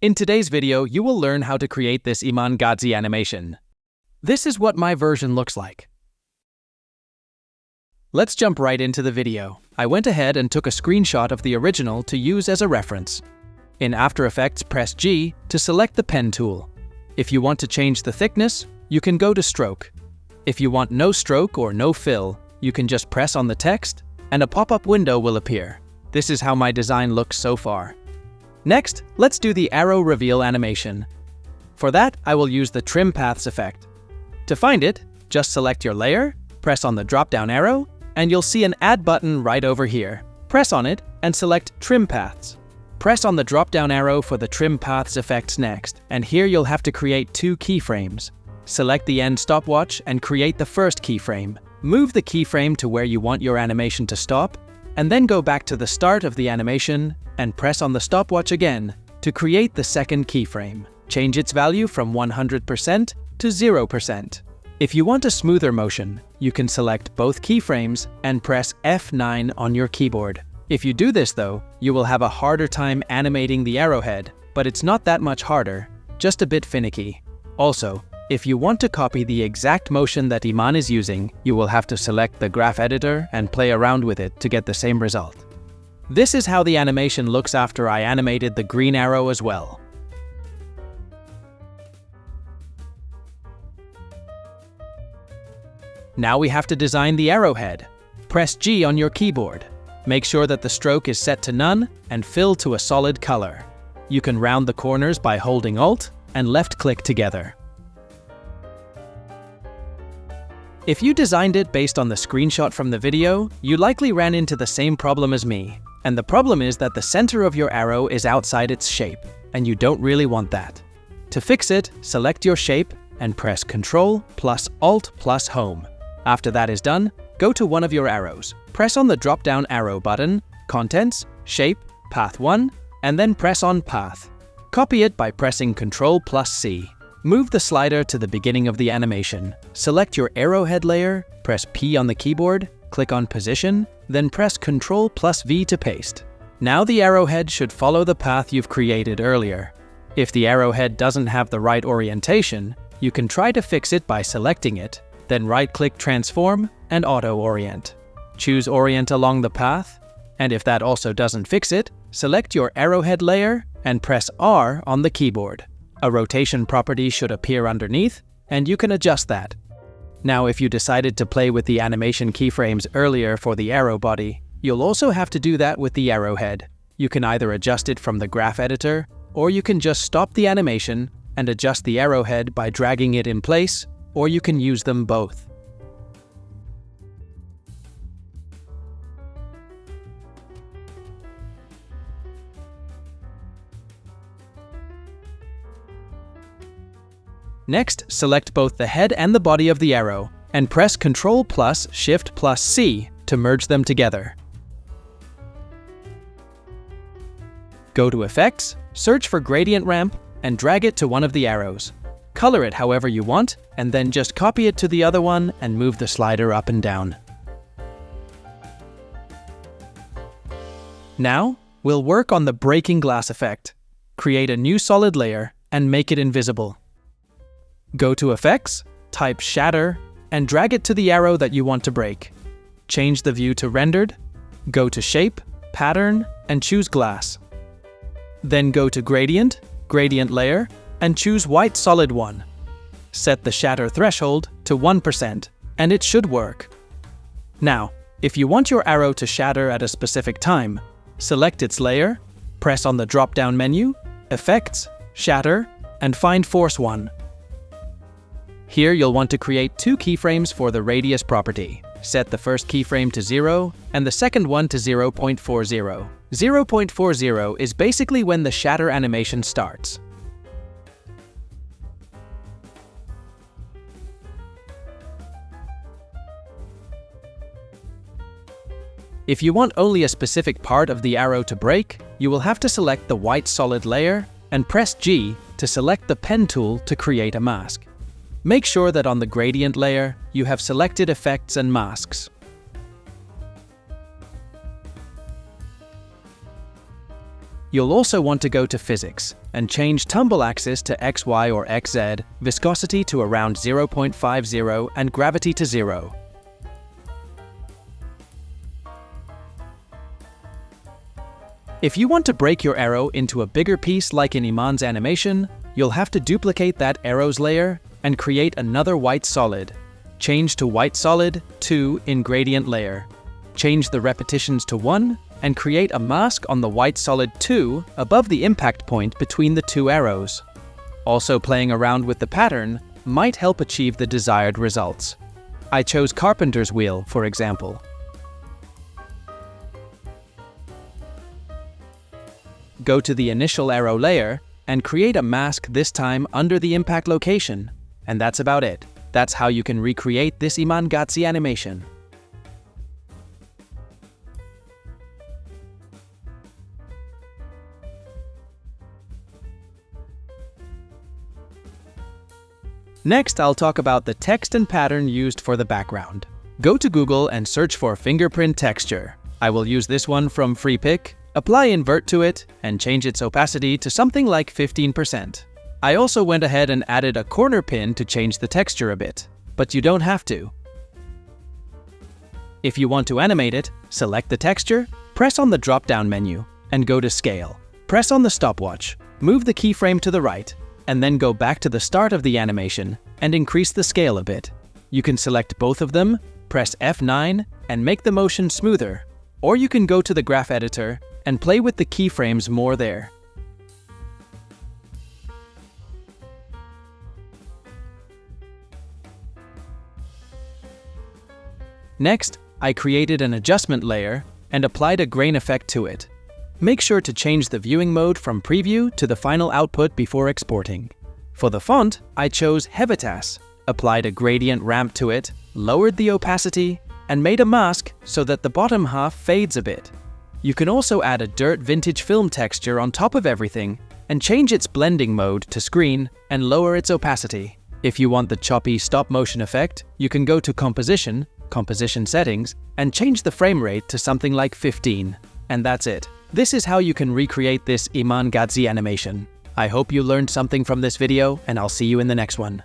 In today's video, you will learn how to create this Iman Gadzhi animation. This is what my version looks like. Let's jump right into the video. I went ahead and took a screenshot of the original to use as a reference. In After Effects, press G to select the pen tool. If you want to change the thickness, you can go to Stroke. If you want no stroke or no fill, you can just press on the text and a pop-up window will appear. This is how my design looks so far. Next, let's do the arrow reveal animation. For that, I will use the Trim Paths effect. To find it, just select your layer, press on the drop-down arrow, and you'll see an Add button right over here. Press on it and select Trim Paths. Press on the drop-down arrow for the Trim Paths effects next, and here you'll have to create 2 keyframes. Select the end stopwatch and create the first keyframe. Move the keyframe to where you want your animation to stop, and then go back to the start of the animation and press on the stopwatch again to create the second keyframe. Change its value from 100% to 0%. If you want a smoother motion, you can select both keyframes and press F9 on your keyboard. If you do this though, you will have a harder time animating the arrowhead, but it's not that much harder, just a bit finicky. Also, if you want to copy the exact motion that Iman is using, you will have to select the graph editor and play around with it to get the same result. This is how the animation looks after I animated the green arrow as well. Now we have to design the arrowhead. Press G on your keyboard. Make sure that the stroke is set to none and fill to a solid color. You can round the corners by holding Alt and left-click together. If you designed it based on the screenshot from the video, you likely ran into the same problem as me. And the problem is that the center of your arrow is outside its shape, and you don't really want that. To fix it, select your shape and press Ctrl plus Alt plus Home. After that is done, go to one of your arrows. Press on the drop-down arrow button, Contents, Shape, Path 1, and then press on Path. Copy it by pressing Ctrl plus C. Move the slider to the beginning of the animation. Select your arrowhead layer, press P on the keyboard, click on Position, then press Ctrl plus V to paste. Now the arrowhead should follow the path you've created earlier. If the arrowhead doesn't have the right orientation, you can try to fix it by selecting it, then right-click Transform and Auto Orient. Choose Orient along the path, and if that also doesn't fix it, select your arrowhead layer and press R on the keyboard. A rotation property should appear underneath, and you can adjust that. Now, if you decided to play with the animation keyframes earlier for the arrow body, you'll also have to do that with the arrowhead. You can either adjust it from the graph editor, or you can just stop the animation and adjust the arrowhead by dragging it in place, or you can use them both. Next, select both the head and the body of the arrow, and press Ctrl plus Shift plus C to merge them together. Go to Effects, search for Gradient Ramp, and drag it to one of the arrows. Color it however you want, and then just copy it to the other one and move the slider up and down. Now, we'll work on the breaking glass effect. Create a new solid layer and make it invisible. Go to Effects, type Shatter, and drag it to the arrow that you want to break. Change the view to Rendered, go to Shape, Pattern, and choose Glass. Then go to Gradient, Gradient Layer, and choose White Solid 1. Set the shatter threshold to 1%, and it should work. Now, if you want your arrow to shatter at a specific time, select its layer, press on the drop-down menu, Effects, Shatter, and find Force 1. Here you'll want to create 2 keyframes for the radius property. Set the first keyframe to 0 and the second one to 0.40. 0.40 is basically when the shatter animation starts. If you want only a specific part of the arrow to break, you will have to select the white solid layer and press G to select the pen tool to create a mask. Make sure that on the gradient layer, you have selected Effects and Masks. You'll also want to go to Physics and change tumble axis to XY or XZ, viscosity to around 0.50 and gravity to 0. If you want to break your arrow into a bigger piece like in Iman's animation, you'll have to duplicate that arrows layer and create another white solid. Change to white solid 2 in gradient layer. Change the repetitions to 1 and create a mask on the white solid 2 above the impact point between the two arrows. Also, playing around with the pattern might help achieve the desired results. I chose carpenter's wheel, for example. Go to the initial arrow layer and create a mask this time under the impact location. And that's about it. That's how you can recreate this Iman Gadzhi animation. Next, I'll talk about the text and pattern used for the background. Go to Google and search for fingerprint texture. I will use this one from FreePic, apply invert to it, and change its opacity to something like 15%. I also went ahead and added a corner pin to change the texture a bit, but you don't have to. If you want to animate it, select the texture, press on the drop-down menu, and go to Scale. Press on the stopwatch, move the keyframe to the right, and then go back to the start of the animation and increase the scale a bit. You can select both of them, press F9, and make the motion smoother, or you can go to the graph editor and play with the keyframes more there. Next, I created an adjustment layer and applied a grain effect to it. Make sure to change the viewing mode from preview to the final output before exporting. For the font, I chose Hevitas, applied a gradient ramp to it, lowered the opacity, and made a mask so that the bottom half fades a bit. You can also add a dirt vintage film texture on top of everything and change its blending mode to screen and lower its opacity. If you want the choppy stop motion effect, you can go to Composition settings, and change the frame rate to something like 15. And that's it. This is how you can recreate this Iman Gadzhi animation. I hope you learned something from this video, and I'll see you in the next one.